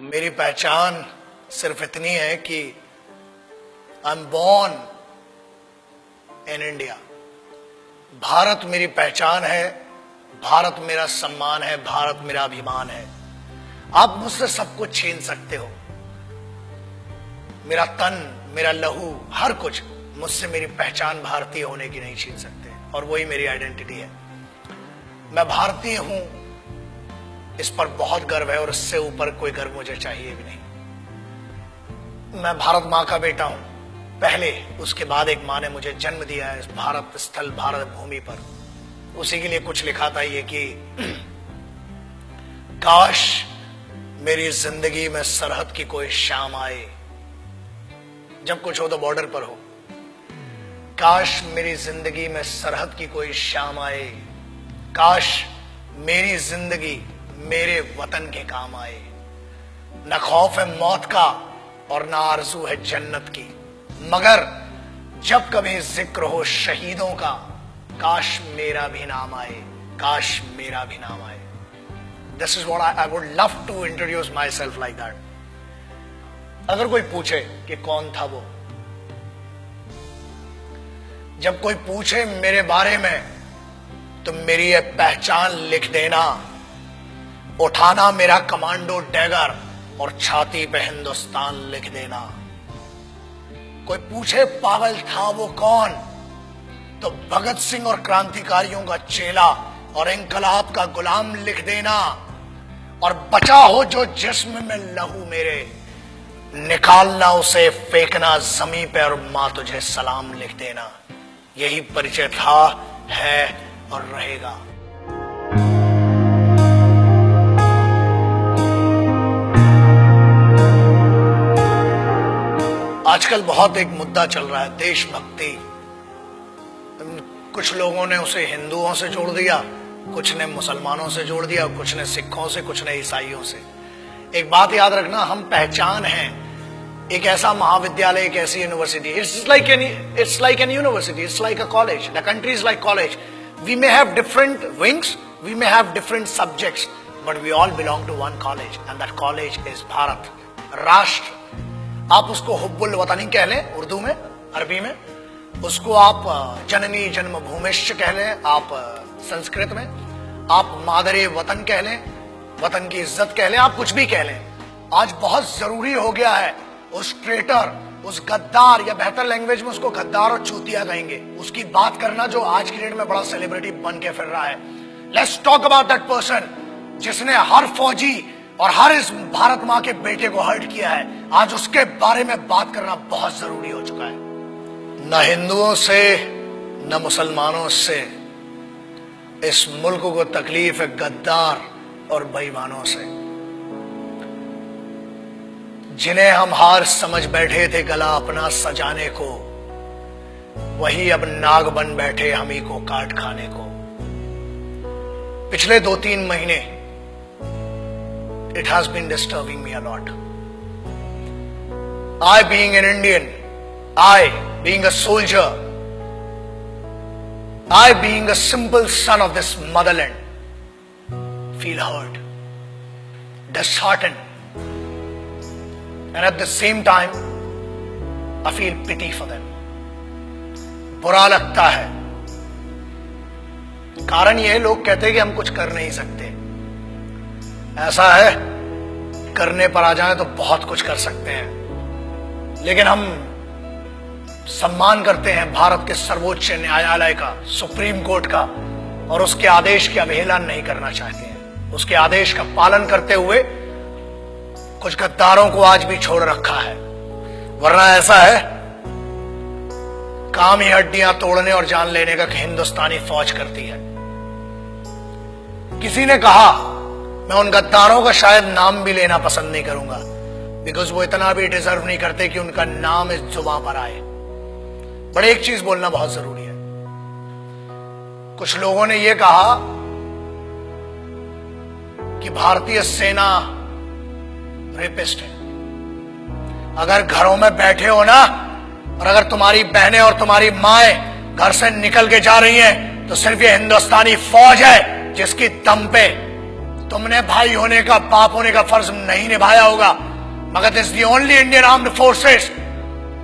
मेरी पहचान सिर्फ इतनी है कि I am born in India. Bharat मेरी पहचान है, भारत मेरा सम्मान है, भारत मेरा अभिमान है। आप मुझसे सब कुछ छीन सकते हो, मेरा तन, मेरा लहू, हर कुछ, मुझसे मेरी पहचान भारतीय होने की नहीं छीन सकते, और वही मेरी आइडेंटिटी है। मैं भारतीय हूं, इस पर बहुत गर्व है, और इससे ऊपर कोई गर्व मुझे चाहिए भी नहीं। मैं भारत मां का बेटा हूं पहले, उसके बाद एक मां ने मुझे जन्म दिया है इस भारत स्थल, भारत भूमि पर। उसी के लिए कुछ लिखा था ये कि काश मेरी जिंदगी में सरहद की कोई शाम आए, जब कुछ हो तो बॉर्डर पर हो। काश मेरी जिंदगी में सरहद की कोई शाम आए, काश मेरी जिंदगी मेरे वतन के काम आए। न खौफ है मौत का और न आरज़ू है जन्नत की, मगर जब कभी जिक्र हो शहीदों का, काश मेरा भी नाम आए, काश मेरा भी नाम आए। This is what I would love to introduce myself like that. अगर कोई पूछे कि कौन था वो, जब कोई पूछे मेरे बारे में, तो मेरी ये पहचान लिख देना, उठाना मेरा कमांडो डैगर और छाती पे हिंदुस्तान लिख देना। कोई पूछे पागल था वो कौन, तो भगत सिंह और क्रांतिकारियों का चेला और इंकलाब का गुलाम लिख देना। और बचा हो जो जिस्म में लहू मेरे, निकालना उसे, फेंकना जमीन पे, और मां तुझे सलाम लिख देना। यही परिचय था, है और रहेगा। आजकल बहुत एक मुद्दा चल रहा है, देशभक्ति। कुछ लोगों ने उसे हिंदुओं से जोड़ दिया, कुछ ने मुसलमानों से जोड़ दिया, कुछ ने सिखों से, कुछ ने ईसाइयों से। एक बात याद रखना, हम पहचान हैं एक ऐसा महाविद्यालय, एक ऐसी university. It's like an university, it's like a college, the country is like college. We may have different wings, we may have different subjects, but we all belong to one college, and that college is Bharat, राष्ट्र। आप उसको हुब्बुल वतनी कह लें उर्दू में, अरबी में, उसको आप जननी जन्मभूमिश्च कह लें आप संस्कृत में, आप मादरे वतन कह लें, वतन की इज्जत कह लें, आप कुछ भी कह लें। आज बहुत जरूरी हो गया है उस ट्रेटर, उस गद्दार, या बेहतर लैंग्वेज में उसको गद्दार और चूतिया कहेंगे, उसकी बात करना जो आज की डेट में बड़ा सेलिब्रिटी बन के फिर रहा है। Let's talk about that person जिसने हर फौजी और हर इस भारत मां के बेटे को हर्ट किया है। आज उसके बारे में बात करना बहुत जरूरी हो चुका है। न हिंदुओं से न मुसलमानों से इस मुल्क को तकलीफ है गद्दार और बेईमानों से, जिन्हें हम हार समझ बैठे थे गला अपना सजाने को, वही अब नाग बन बैठे हम ही को काट खाने को। पिछले 2-3 महीने it has been disturbing me a lot. I being an Indian, I being a soldier, I being a simple son of this motherland, feel hurt, disheartened, and at the same time I feel pity for them. बुरा लगता है। कारण यह, लोग कहते हैं कि हम कुछ कर नहीं सकते। ऐसा है, करने पर आ जाए तो बहुत कुछ कर सकते हैं, लेकिन हम सम्मान करते हैं भारत के सर्वोच्च न्यायालय का, सुप्रीम कोर्ट का, और उसके आदेश की अवहेलना नहीं करना चाहते हैं। उसके आदेश का पालन करते हुए कुछ गद्दारों को आज भी छोड़ रखा है, वरना ऐसा है काम ही हड्डियां तोड़ने और जान लेने का हिंदुस्तानी फौज करती है। किसी ने कहा, मैं उन गद्दारों का शायद नाम भी लेना पसंद नहीं करूंगा, बिकॉज वो इतना भी डिजर्व नहीं करते कि उनका नाम इस जुबां पर आए। बट एक चीज बोलना बहुत जरूरी है। कुछ लोगों ने यह कहा कि भारतीय सेना रेपिस्ट है। अगर घरों में बैठे हो ना, और अगर तुम्हारी बहनें और तुम्हारी माएं घर से निकल के जा रही हैं, तो सिर्फ ये हिंदुस्तानी फौज है जिसकी दम पे तुमने भाई होने का, बाप होने का फर्ज नहीं निभाया होगा, मगर this is the only Indian armed forces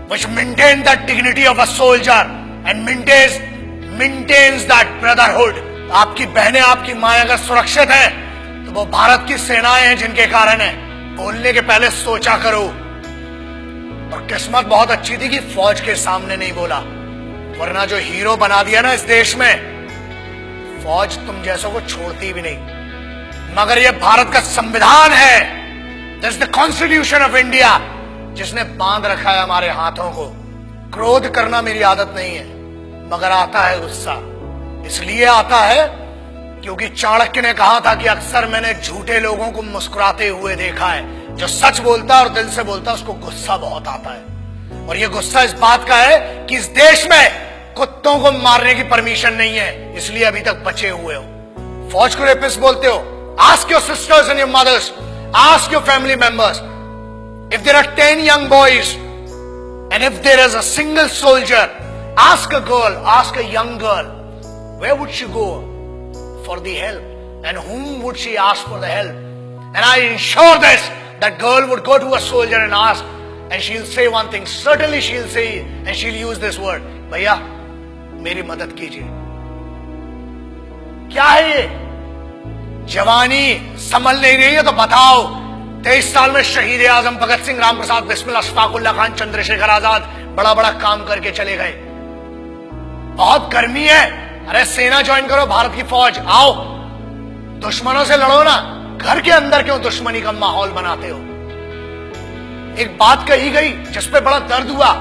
which maintain that dignity of a soldier and maintains that brotherhood. आपकी बहनें, आपकी माएं अगर सुरक्षित हैं तो वो भारत की सेनाएं हैं जिनके कारण है। बोलने के पहले सोचा करो। और किस्मत बहुत अच्छी थी कि फौज के सामने नहीं बोला, वरना जो हीरो बना दिया ना इस देश में, फौज तुम जैसों को छोड़ती भी नहीं। मगर ये भारत का संविधान है, this is the constitution of India, जिसने बांध रखा है हमारे हाथों को। क्रोध करना मेरी आदत नहीं है, मगर आता है गुस्सा। इसलिए आता है क्योंकि चाणक्य ने कहा था कि अक्सर मैंने झूठे लोगों को मुस्कुराते हुए देखा है। जो सच बोलता है और दिल से बोलता है उसको गुस्सा बहुत आता है। और ये गुस्सा इस बात का है कि इस देश में कुत्तों को मारने की परमिशन नहीं है, इसलिए अभी तक बचे हुए हो। फौज को रेपिस्ट बोलते हो? Ask your sisters and your mothers, ask your family members. If there are 10 young boys and if there is a single soldier, ask a girl, ask a young girl, where would she go for the help and whom would she ask for the help? And I ensure this, that girl would go to a soldier and ask, and she'll say one thing, certainly she'll say, and she'll use this word, भैया मेरी मदद कीजिए। क्या है ये? जवानी संभल नहीं रही है तो बताओ। 23 साल में शहीद आजम भगत सिंह, राम प्रसाद बिस्मिल, अशफाक उल्लाह खान, चंद्रशेखर आजाद बड़ा बड़ा काम करके चले गए। बहुत गर्मी है, अरे सेना ज्वाइन करो, भारत की फौज, आओ दुश्मनों से लड़ो ना। घर के अंदर क्यों दुश्मनी का माहौल बनाते हो? एक बात कही गई जिसपे बड़ा दर्द हुआ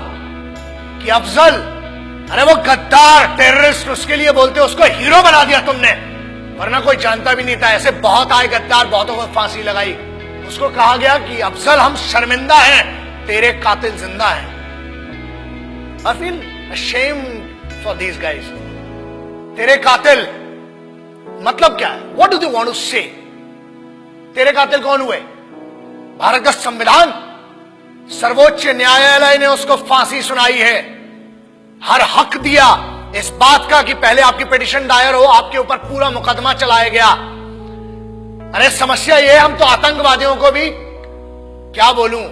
कि अफजल, अरे वो गद्दार टेररिस्ट, उसके लिए बोलते हो, उसको हीरो बना दिया तुमने, वरना कोई जानता भी नहीं था। ऐसे बहुत आए गद्दार, बहुतों को फांसी लगाई। उसको कहा गया कि अफजल हम शर्मिंदा हैं, तेरे कातिल जिंदा हैं। I feel ashamed for these guys. तेरे कातिल मतलब क्या है? What do they want to say? तेरे कातिल कौन हुए? भारत का संविधान, सर्वोच्च न्यायालय ने उसको फांसी सुनाई है। हर हक दिया इस बात का कि पहले आपकी पिटीशन दायर हो, आपके ऊपर पूरा मुकदमा चलाया गया। अरे समस्या ये, हम तो आतंकवादियों को भी क्या बोलूं,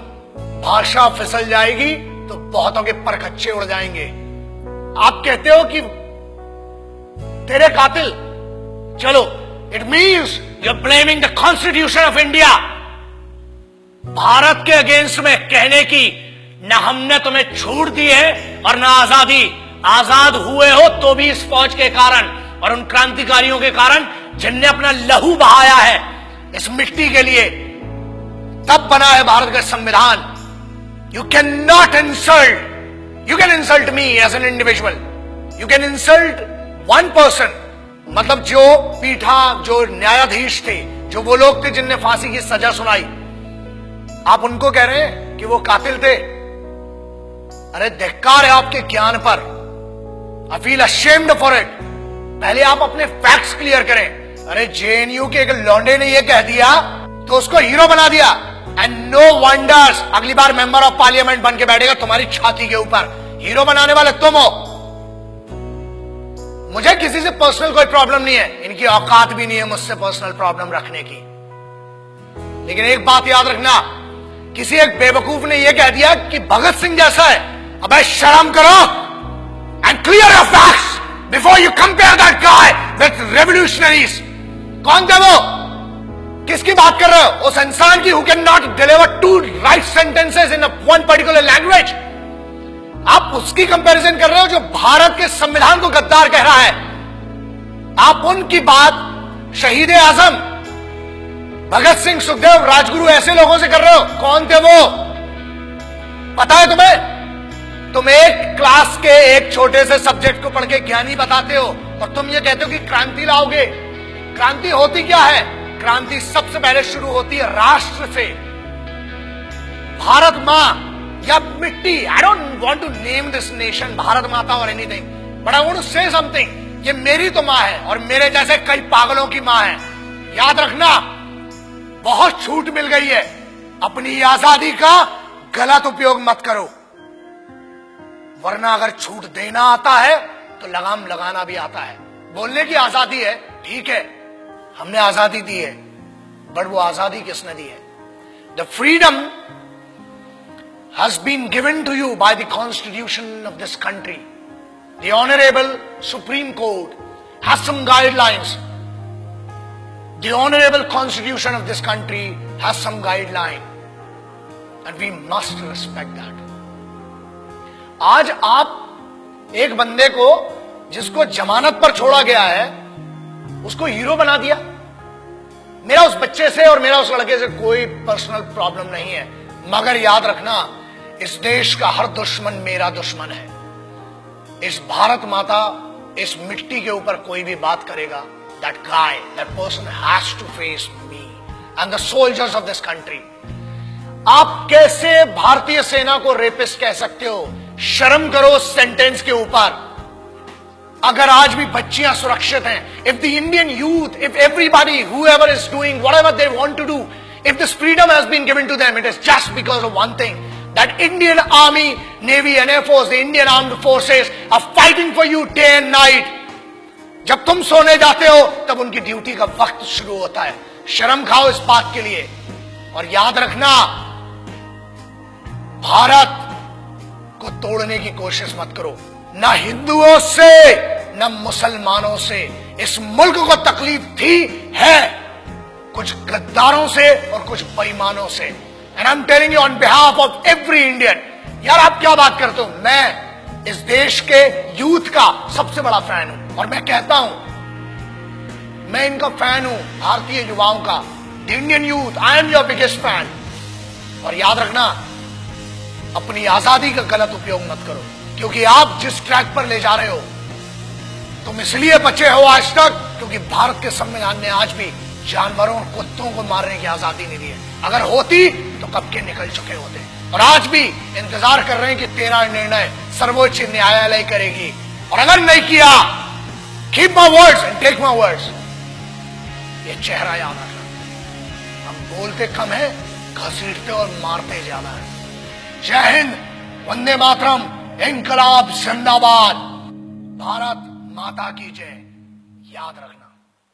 भाषा फिसल जाएगी तो बहुतों के परखच्चे उड़ जाएंगे। आप कहते हो कि तेरे कातिल, चलो it means you are blaming the constitution of India. Bharat के अगेंस्ट में कहने की ना हमने तुम्हें छूट दी है और ना आजादी। आजाद हुए हो तो भी इस फौज के कारण और उन क्रांतिकारियों के कारण जिनने अपना लहू बहाया है इस मिट्टी के लिए, तब बना है भारत का संविधान। You can not insult, you can insult me as an individual, you can insult one person, मतलब जो पीठा, जो न्यायाधीश थे, जो वो लोग थे जिनने फांसी की सजा सुनाई, आप उनको कह रहे हैं कि वो कातिल थे। अरे धिक्कार है आपके ज्ञान पर। I feel ashamed for it. पहले आप अपने फैक्ट्स क्लियर करें। अरे जेएनयू के एक लौंडे ने ये कह दिया तो उसको हीरो बना दिया, एंड नो वंडर्स अगली बार मेंबर ऑफ पार्लियामेंट बन के बैठेगा तुम्हारी छाती के ऊपर। हीरो बनाने वाले तुम हो। मुझे किसी से पर्सनल कोई प्रॉब्लम नहीं है, इनकी औकात भी नहीं है मुझसे पर्सनल प्रॉब्लम रखने की। लेकिन एक बात याद रखना, किसी एक बेवकूफ ने यह कह दिया कि भगत सिंह जैसा है। अबे शर्म करो and clear your facts before you compare that guy with revolutionaries. कौन थे वो? किसकी बात कर रहे हो? उस इंसान की who can not deliver to write sentences in one particular language. आप उसकी कंपैरिजन कर रहे हो जो भारत के संविधान को गद्दार कह रहा है। आप उनकी बात शहीद आजम, भगत सिंह, सुखदेव, राजगुरु ऐसे लोगों से कर रहे हो। कौन थे वो? पता है तुम्हें? तुम एक क्लास के एक छोटे से सब्जेक्ट को पढ़ के ज्ञानी बताते हो और तुम ये कहते हो कि क्रांति लाओगे। क्रांति होती क्या है? क्रांति सबसे पहले शुरू होती है राष्ट्र से। भारत मां या मिट्टी, I don't want to name this nation Bharat Mata और anything, but I want to say something. ये मेरी तो मां है और मेरे जैसे कई पागलों की मां है। याद रखना, बहुत छूट मिल गई है, अपनी आजादी का गलत उपयोग मत करो, वरना अगर छूट देना आता है तो लगाम लगाना भी आता है। बोलने की आजादी है, ठीक है, हमने आजादी दी है, बट वो आजादी किसने दी है? The freedom has been given to you by the constitution of this country. The honourable supreme court has some guidelines. The honorable constitution of this country has some guideline and we must respect that. आज आप एक बंदे को जिसको जमानत पर छोड़ा गया है उसको हीरो बना दिया. मेरा उस बच्चे से और मेरा उस लड़के से कोई पर्सनल प्रॉब्लम नहीं है, मगर याद रखना इस देश का हर दुश्मन मेरा दुश्मन है. इस भारत माता, इस मिट्टी के ऊपर कोई भी बात करेगा, that guy, that person has to face me and the soldiers of this country. आप कैसे भारतीय सेना को रेपिस्ट कह सकते हो? शर्म करो सेंटेंस के ऊपर. अगर आज भी बच्चियां सुरक्षित हैं, if the Indian youth, if everybody, whoever is doing whatever they want to do, if this freedom has been given to them, it is just because of one thing, that Indian Army, Navy and Air Force, the Indian Armed Forces are fighting for you day and night. जब तुम सोने जाते हो तब उनकी duty का वक्त शुरू होता है. शर्म खाओ इस बात के लिए. और याद रखना, भारत को तोड़ने की कोशिश मत करो. ना हिंदुओं से न मुसलमानों से इस मुल्क को तकलीफ थी, है कुछ गद्दारों से और कुछ बेईमानों से. And I am telling you on behalf of every Indian. यार आप क्या बात करते हो? मैं इस देश के यूथ का सबसे बड़ा फैन हूं और मैं कहता हूं, मैं इनका फैन हूं, भारतीय युवाओं का. The Indian youth, I am your biggest fan. और याद रखना, अपनी आजादी का गलत उपयोग मत करो, क्योंकि आप जिस ट्रैक पर ले जा रहे हो तुम इसलिए बचे हो आज तक क्योंकि भारत के संविधान ने आज भी जानवरों और कुत्तों को मारने की आजादी नहीं दी है. अगर होती तो कब के निकल चुके होते. और आज भी इंतजार कर रहे हैं कि तेरा निर्णय सर्वोच्च न्यायालय करेगी. और अगर नहीं किया, keep my words and take my words. ये चेहरा याद रखना. हम बोलते कम है, घसीटते और मारते ज्यादा है. जय हिंद, वंदे मातरम, इंकलाब जिंदाबाद, भारत माता की जय. याद रखना.